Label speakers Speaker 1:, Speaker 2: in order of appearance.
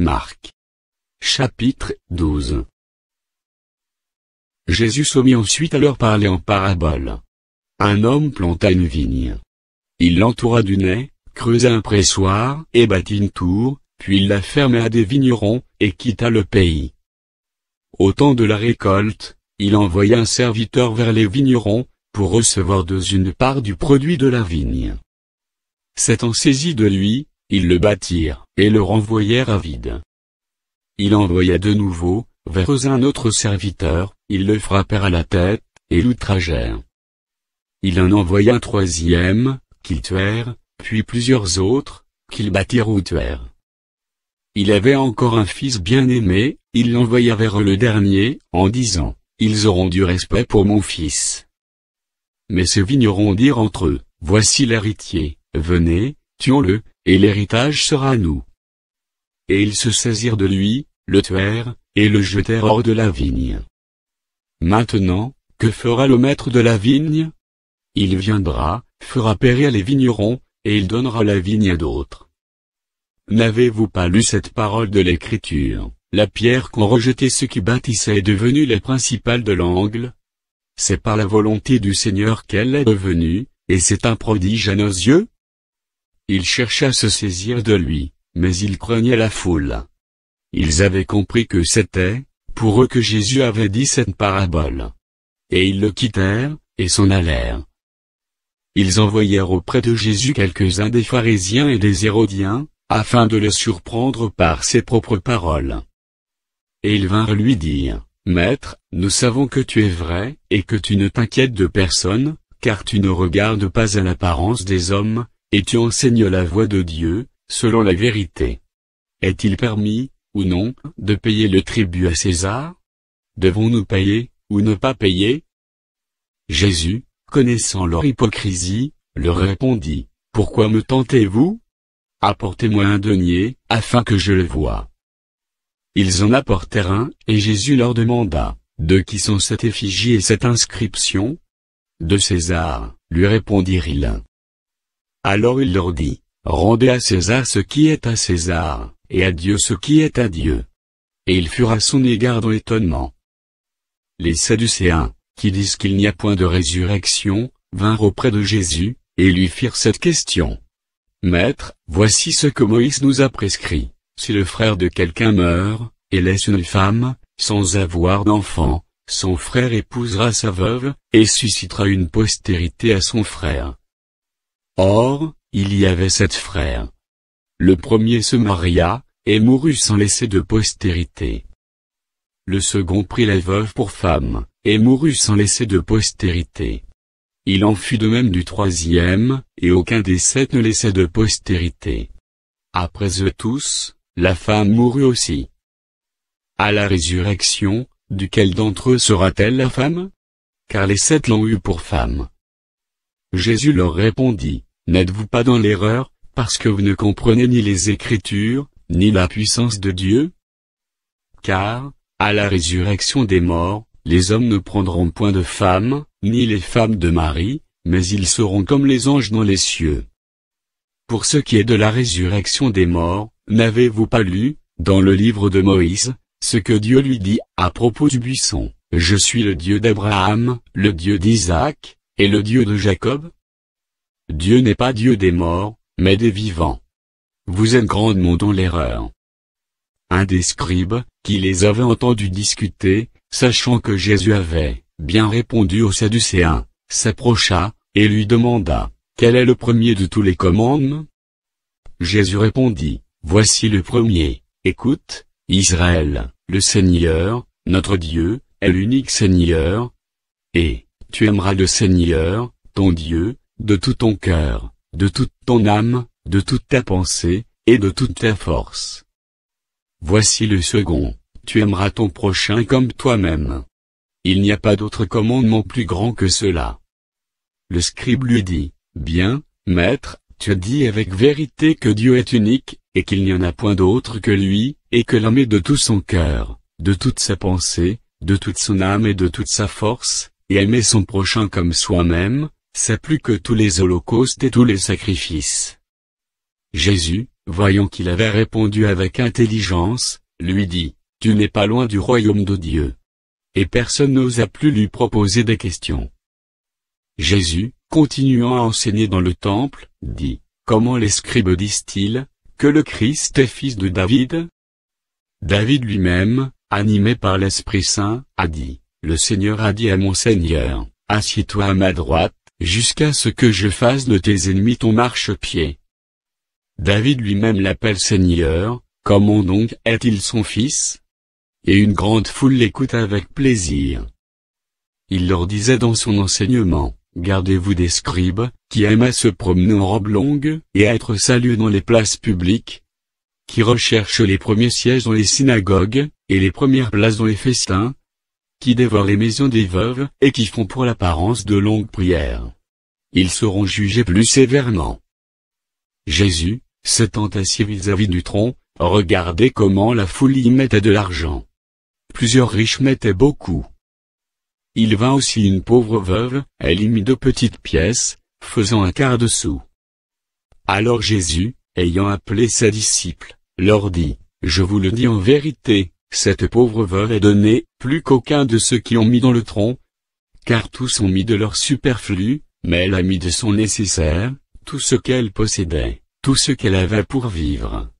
Speaker 1: Marc. Chapitre 12. Jésus se mit ensuite à leur parler en parabole. Un homme planta une vigne. Il l'entoura du nez, creusa un pressoir et bâtit une tour, puis il la ferma à des vignerons, et quitta le pays. Au temps de la récolte, il envoya un serviteur vers les vignerons, pour recevoir une part du produit de la vigne. S'étant saisis de lui, ils le battirent, et le renvoyèrent à vide. Il envoya de nouveau, vers eux un autre serviteur, ils le frappèrent à la tête, et l'outragèrent. Il en envoya un troisième, qu'ils tuèrent, puis plusieurs autres, qu'ils battirent ou tuèrent. Il avait encore un fils bien-aimé, il l'envoya vers eux le dernier, en disant, « Ils auront du respect pour mon fils. » Mais ces vignerons dirent entre eux, « Voici l'héritier, venez, tuons-le, et l'héritage sera à nous. » Et ils se saisirent de lui, le tuèrent, et le jetèrent hors de la vigne. Maintenant, que fera le maître de la vigne? Il viendra, fera périr les vignerons, et il donnera la vigne à d'autres. N'avez-vous pas lu cette parole de l'Écriture? La pierre qu'ont rejetée ceux qui bâtissaient est devenue la principale de l'angle. C'est par la volonté du Seigneur qu'elle est devenue, et c'est un prodige à nos yeux. Ils cherchaient à se saisir de lui, mais ils craignaient la foule. Ils avaient compris que c'était, pour eux que Jésus avait dit cette parabole. Et ils le quittèrent, et s'en allèrent. Ils envoyèrent auprès de Jésus quelques-uns des pharisiens et des hérodiens, afin de le surprendre par ses propres paroles. Et ils vinrent lui dire, « Maître, nous savons que tu es vrai, et que tu ne t'inquiètes de personne, car tu ne regardes pas à l'apparence des hommes, et tu enseignes la voie de Dieu, selon la vérité. Est-il permis, ou non, de payer le tribut à César? Devons-nous payer, ou ne pas payer? » Jésus, connaissant leur hypocrisie, leur répondit, « Pourquoi me tentez-vous? Apportez-moi un denier, afin que je le voie. » Ils en apportèrent un, et Jésus leur demanda, « De qui sont cette effigie et cette inscription? » « De César, lui répondirent-ils. Alors il leur dit, « Rendez à César ce qui est à César, et à Dieu ce qui est à Dieu. » Et ils furent à son égard dans l'étonnement. Les Sadducéens, qui disent qu'il n'y a point de résurrection, vinrent auprès de Jésus, et lui firent cette question. « Maître, voici ce que Moïse nous a prescrit, si le frère de quelqu'un meurt, et laisse une femme, sans avoir d'enfant, son frère épousera sa veuve, et suscitera une postérité à son frère. Or, il y avait 7 frères. Le premier se maria, et mourut sans laisser de postérité. Le second prit la veuve pour femme, et mourut sans laisser de postérité. Il en fut de même du troisième, et aucun des 7 ne laissait de postérité. Après eux tous, la femme mourut aussi. À la résurrection, duquel d'entre eux sera-t-elle la femme? Car les 7 l'ont eue pour femme. Jésus leur répondit, « N'êtes-vous pas dans l'erreur, parce que vous ne comprenez ni les Écritures, ni la puissance de Dieu? Car, à la résurrection des morts, les hommes ne prendront point de femmes, ni les femmes de mari, mais ils seront comme les anges dans les cieux. Pour ce qui est de la résurrection des morts, n'avez-vous pas lu, dans le livre de Moïse, ce que Dieu lui dit, à propos du buisson, « Je suis le Dieu d'Abraham, le Dieu d'Isaac, et le Dieu de Jacob » Dieu n'est pas Dieu des morts, mais des vivants. Vous êtes grandement dans l'erreur. Un des scribes, qui les avait entendus discuter, sachant que Jésus avait bien répondu aux Sadducéens, s'approcha, et lui demanda, « Quel est le premier de tous les commandements ?» Jésus répondit, « Voici le premier, écoute, Israël, le Seigneur, notre Dieu, est l'unique Seigneur, et tu aimeras le Seigneur, ton Dieu, de tout ton cœur, de toute ton âme, de toute ta pensée, et de toute ta force. Voici le second, tu aimeras ton prochain comme toi-même. Il n'y a pas d'autre commandement plus grand que cela. » Le scribe lui dit, « Bien, maître, tu as dit avec vérité que Dieu est unique, et qu'il n'y en a point d'autre que lui, et que l'homme est de tout son cœur, de toute sa pensée, de toute son âme et de toute sa force, et aimer son prochain comme soi-même, c'est plus que tous les holocaustes et tous les sacrifices. » Jésus, voyant qu'il avait répondu avec intelligence, lui dit, « Tu n'es pas loin du royaume de Dieu. » Et personne n'osa plus lui proposer des questions. Jésus, continuant à enseigner dans le temple, dit, « Comment les scribes disent-ils que le Christ est fils de David ? » David lui-même, animé par l'Esprit Saint, a dit, « Le Seigneur a dit à mon Seigneur, assieds-toi à ma droite, jusqu'à ce que je fasse de tes ennemis ton marchepied. » David lui-même l'appelle Seigneur, comment donc est-il son fils? Et une grande foule l'écoute avec plaisir. Il leur disait dans son enseignement, « Gardez-vous des scribes, qui aiment à se promener en robe longue, et à être salués dans les places publiques, qui recherchent les premiers sièges dans les synagogues, et les premières places dans les festins, qui dévorent les maisons des veuves, et qui font pour l'apparence de longues prières. Ils seront jugés plus sévèrement. » Jésus, s'étant assis vis-à-vis du tronc, regardait comment la foule y mettait de l'argent. Plusieurs riches mettaient beaucoup. Il vint aussi une pauvre veuve, elle y mit 2 petites pièces, faisant un quart de sou. Alors Jésus, ayant appelé ses disciples, leur dit, « Je vous le dis en vérité, cette pauvre veuve est donnée, plus qu'aucun de ceux qui ont mis dans le tronc, car tous ont mis de leur superflu, mais elle a mis de son nécessaire, tout ce qu'elle possédait, tout ce qu'elle avait pour vivre. »